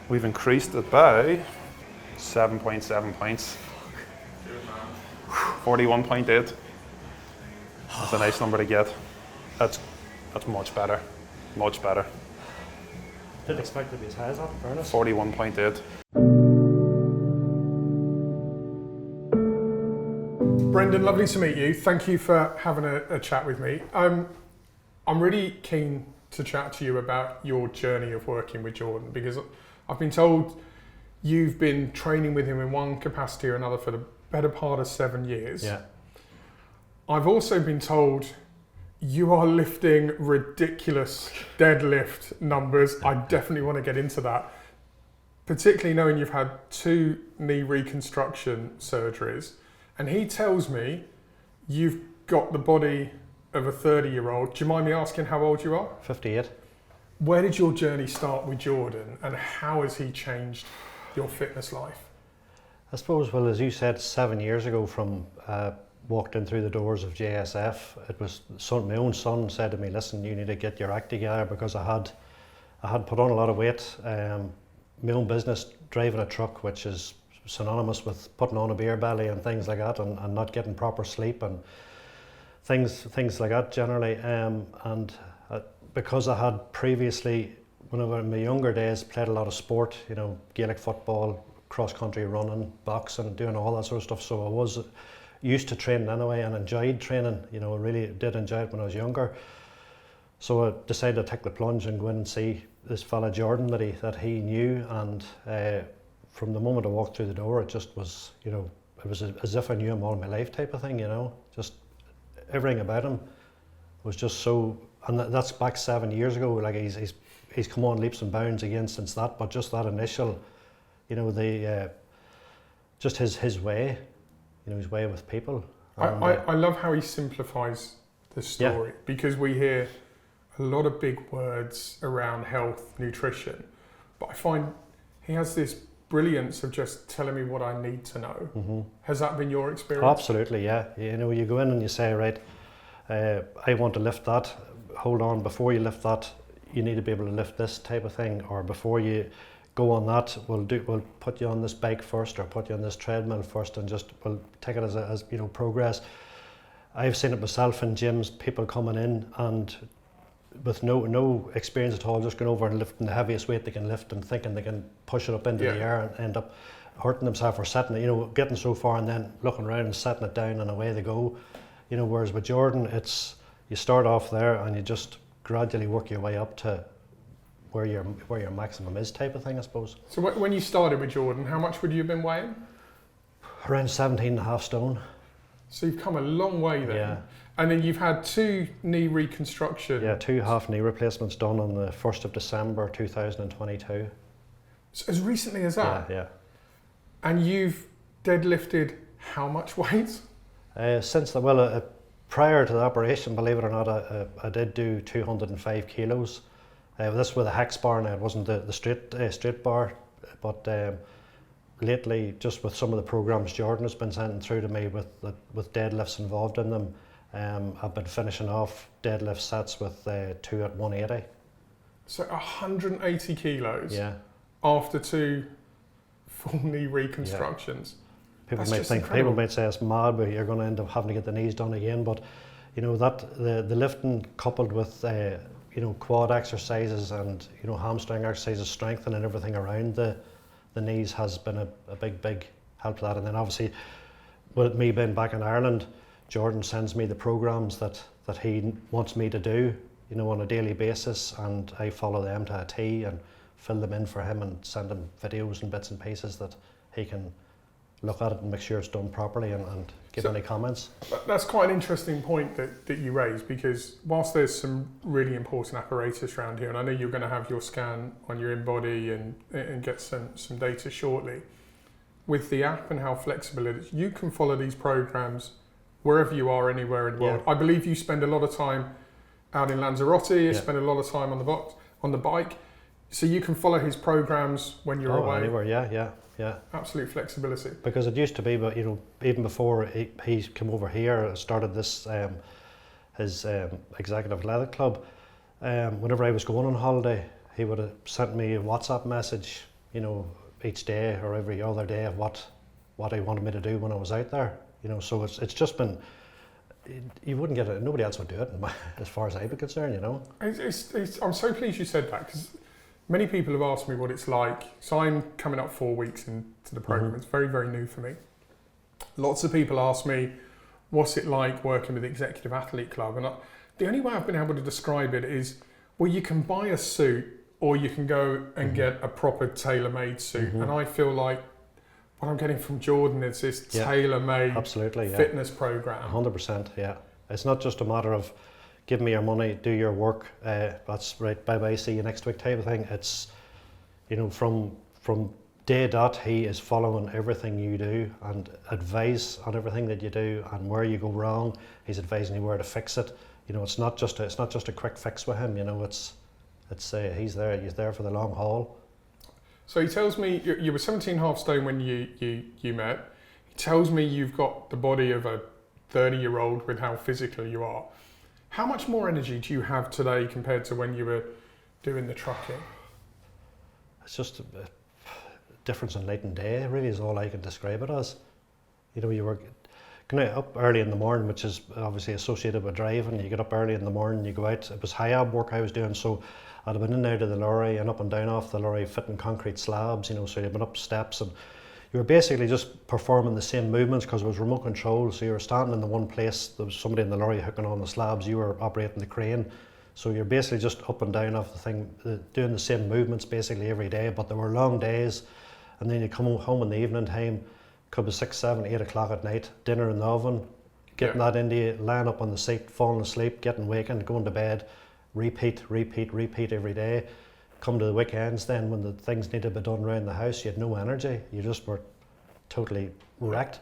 We've increased it by 7.7 points. 41.8. That's a nice number to get. That's much better. Much better. Didn't expect it to be as high as that, in fairness. 41.8. Brendan, lovely to meet you. Thank you for having a chat with me. I'm really keen to chat to you about your journey of working with Jordan, because I've been told you've been training with him in one capacity or another for the better part of 7 years. Yeah. I've also been told you are lifting ridiculous deadlift numbers. I definitely want to get into that, particularly knowing you've had 2 knee reconstruction surgeries. And he tells me you've got the body of a 30-year-old. Do you mind me asking how old you are? 58. Where did your journey start with Jordan, and how has he changed your fitness life? I suppose, well, as you said, 7 years ago from walked in through the doors of JSF, it was my own son said to me, listen, you need to get your act together, because I had put on a lot of weight. My own business, driving a truck, which is synonymous with putting on a beer belly and things like that, and not getting proper sleep and things like that generally. Because I had previously, when I was in my younger days, played a lot of sport, Gaelic football, cross-country running, boxing, doing all that sort of stuff. So I was used to training anyway and enjoyed training. I really did enjoy it when I was younger. So I decided to take the plunge and go in and see this fella Jordan that he knew. And from the moment I walked through the door, it just was, it was as if I knew him all my life type of thing. Just everything about him was just so. And that's back 7 years ago. Like he's come on leaps and bounds again since that. But just that initial, just his way, his way with people. I love how he simplifies the story, because we hear a lot of big words around health, nutrition, but I find he has this brilliance of just telling me what I need to know. Mm-hmm. Has that been your experience? Oh, absolutely, yeah. You go in and you say, right, I want to lift that. Hold on, before you lift that, you need to be able to lift this type of thing, or before you go on that, we'll put you on this bike first, or put you on this treadmill first, and just we'll take it as progress. I've seen it myself in gyms, people coming in and with no experience at all, just going over and lifting the heaviest weight they can lift and thinking they can push it up into the air and end up hurting themselves or setting it, getting so far and then looking around and setting it down and away they go. Whereas with Jordan, it's you start off there and you just gradually work your way up to where your maximum is type of thing, I suppose. So when you started with Jordan, how much would you have been weighing? Around 17.5 stone. So you've come a long way then. Yeah. And then you've had 2 knee reconstruction. Yeah, 2 half knee replacements done on the 1st of December 2022. So as recently as that? Yeah. And you've deadlifted how much weight? Prior to the operation, believe it or not, I did do 205 kilos. This with a hex bar now, it wasn't the straight bar, but lately, just with some of the programs Jordan has been sending through to me with deadlifts involved in them, I've been finishing off deadlift sets with 2 at 180. So 180 kilos. Yeah. After 2 full knee reconstructions. Yeah. People might say it's mad, but you're going to end up having to get the knees done again. But that the lifting coupled with quad exercises and hamstring exercises, strengthening everything around the knees has been a big help to that. And then obviously, with me being back in Ireland, Jordan sends me the programs that he wants me to do, on a daily basis, and I follow them to a T and fill them in for him and send him videos and bits and pieces that he can look at it and make sure it's done properly and give any comments. That's quite an interesting point that you raised, because whilst there's some really important apparatus around here, and I know you're going to have your scan on your in-body and get some data shortly, with the app and how flexible it is, you can follow these programs wherever you are, anywhere in the world. I believe you spend a lot of time out in Lanzarote, you spend a lot of time on the bike, so you can follow his programs when you're away. Anywhere, yeah. Absolute flexibility. Because it used to be, but even before he came over here, started this his executive athletic club. Whenever I was going on holiday, he would have sent me a WhatsApp message, you know, each day or every other day of what he wanted me to do when I was out there. You know, so it's just been, you wouldn't get it, nobody else would do it as far as I'd be concerned, you know. I'm so pleased you said that, because many people have asked me what it's like. So I'm coming up 4 weeks into the program. It's very, very new for me. Lots of people ask me, what's it like working with the Executive Athlete Club? And the only way I've been able to describe it is, well, you can buy a suit or you can go and get a proper tailor-made suit. And I feel like what I'm getting from Jordan is this tailor-made fitness program. 100%, yeah. It's not just a matter of give me your money, do your work, that's right, bye-bye, see you next week type of thing. It's, you know, from day dot, he is following everything you do and advice on everything that you do, and where you go wrong, he's advising you where to fix it. You know, it's not just a quick fix with him. You know, he's there for the long haul. So he tells me you were 17.5 stone when you met. He tells me you've got the body of a 30-year-old with how physical you are. How much more energy do you have today compared to when you were doing the trucking? It's just a difference in night and day, really, is all I can describe it as. You know, you were going up early in the morning, which is obviously associated with driving. You get up early in the morning, you go out. It was high-ab work I was doing, so I'd have been in and out of the lorry and up and down off the lorry fitting concrete slabs, you know, so you'd been up steps, and you were basically just performing the same movements because it was remote control. So you were standing in the one place, there was somebody in the lorry hooking on the slabs, you were operating the crane. So you're basically just up and down off the thing, doing the same movements basically every day, but there were long days. And then you come home in the evening time, could be 6, 7, 8 o'clock at night, dinner in the oven, getting that into you, lying up on the seat, falling asleep, getting waking, going to bed, repeat every day. Come to the weekends then, when the things needed to be done around the house, you had no energy. You just were totally wrecked.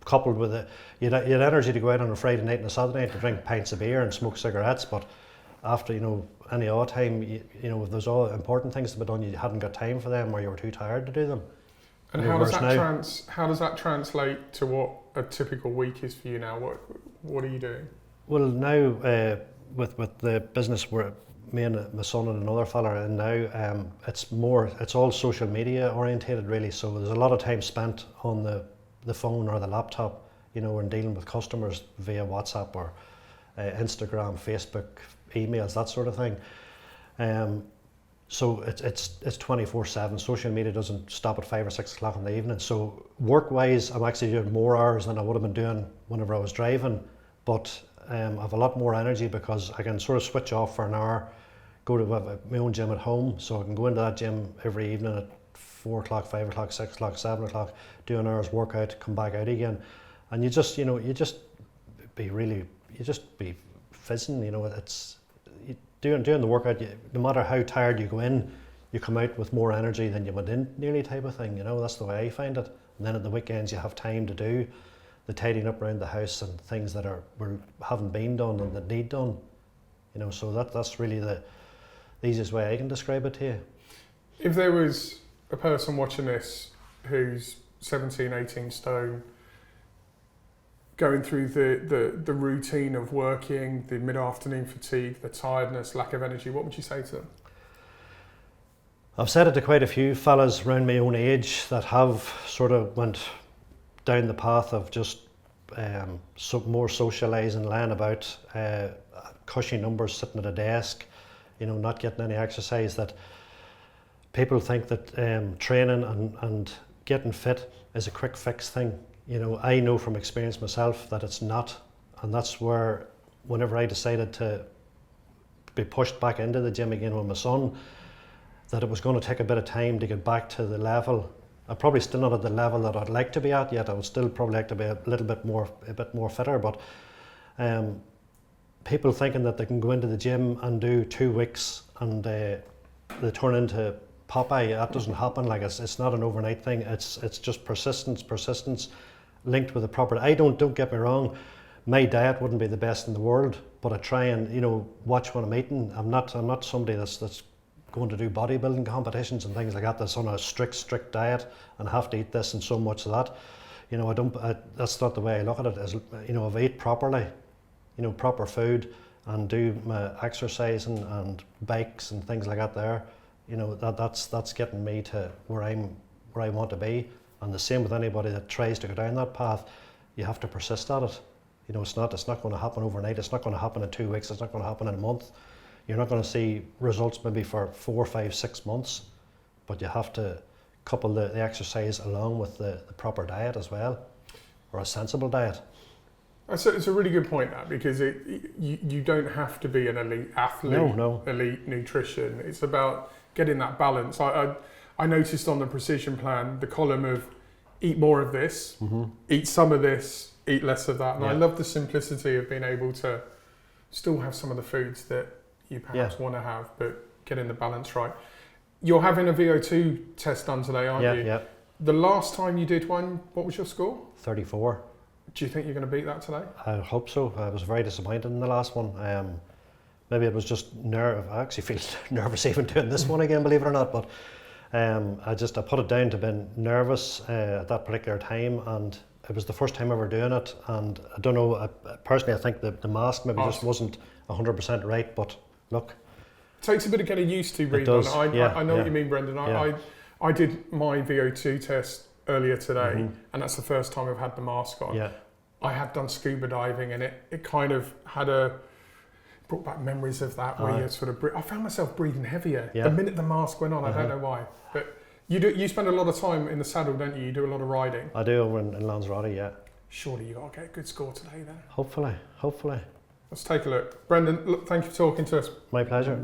Coupled with it, you had energy to go out on a Friday night and a Saturday night to drink pints of beer and smoke cigarettes, but after, you know, any odd time, you know, if there's all important things to be done, you hadn't got time for them, or you were too tired to do them. And how does that translate to what a typical week is for you now? What are you doing? Well, now with the business where me and my son and another fella are in now, it's all social media orientated really. So there's a lot of time spent on the phone or the laptop, you know, and dealing with customers via WhatsApp or Instagram, Facebook, emails, that sort of thing. So it's 24/7. Social media doesn't stop at 5 or 6 o'clock in the evening. So work-wise, I'm actually doing more hours than I would have been doing whenever I was driving, but I have a lot more energy because I can sort of switch off for an hour, go to my own gym at home, so I can go into that gym every evening at 4 o'clock, 5 o'clock, 6 o'clock, 7 o'clock, do an hour's workout, come back out again, and you just be fizzing, you know. It's doing the workout, no matter how tired you go in, you come out with more energy than you went in, nearly type of thing, you know. That's the way I find it. And then at the weekends you have time to do the tidying up around the house and things that haven't been done and that need done, you know. So that's really the easiest way I can describe it to you. If there was a person watching this who's 17, 18 stone, going through the routine of working, the mid-afternoon fatigue, the tiredness, lack of energy, what would you say to them? I've said it to quite a few fellas around my own age that have sort of went down the path of just more socialising, lying about, cushy numbers, sitting at a desk, you know, not getting any exercise. That people think that training and getting fit is a quick fix thing. You know, I know from experience myself that it's not, and that's where, whenever I decided to be pushed back into the gym again with my son, that it was going to take a bit of time to get back to the level. I'm probably still not at the level that I'd like to be at yet. I would still probably like to be a bit more fitter, but people thinking that they can go into the gym and do 2 weeks and they turn into Popeye, that doesn't happen. Like, it's not an overnight thing. It's just persistence linked with the proper. Don't get me wrong, my diet wouldn't be the best in the world, but I try and, you know, watch what I'm eating. I'm not somebody that's going to do bodybuilding competitions and things like that, that's on a strict diet and have to eat this and so much of that. You know, that's not the way I look at it. As, you know, if I eat properly, you know, proper food, and do my exercising and bikes and things like that there, you know, that's getting me to where I want to be. And the same with anybody that tries to go down that path. You have to persist at it. You know, it's not going to happen overnight. It's not going to happen in 2 weeks. It's not going to happen in a month. You're not going to see results maybe for 4, 5, 6 months, but you have to couple the exercise along with the proper diet as well, or a sensible diet. It's a really good point, that, because you don't have to be an elite athlete, No. elite nutrition. It's about getting that balance. I noticed on the precision plan the column of eat more of this, eat some of this, eat less of that. And I love the simplicity of being able to still have some of the foods that you perhaps want to have, but getting the balance right. You're having a VO2 test done today, aren't you? Yeah. The last time you did one, what was your score? 34. Do you think you're going to beat that today? I hope so. I was very disappointed in the last one. Maybe it was just nerve. I actually feel nervous even doing this one again, believe it or not. But I put it down to being nervous at that particular time, and it was the first time ever doing it. And I don't know. Personally, I think the mask maybe just wasn't 100% right. But look, takes a bit of getting used to, reading. I know what you mean, Brendan. I did my VO2 test earlier today, and that's the first time I've had the mask on. Yeah. I had done scuba diving, and it kind of brought back memories of that, where you sort of I found myself breathing heavier the minute the mask went on. I don't know why, but you spend a lot of time in the saddle, don't you? You do a lot of riding. I do over in Lanzarote, yeah. Surely you got to get a good score today then. Hopefully. Let's take a look. Brendan, look, thank you for talking to us. My pleasure.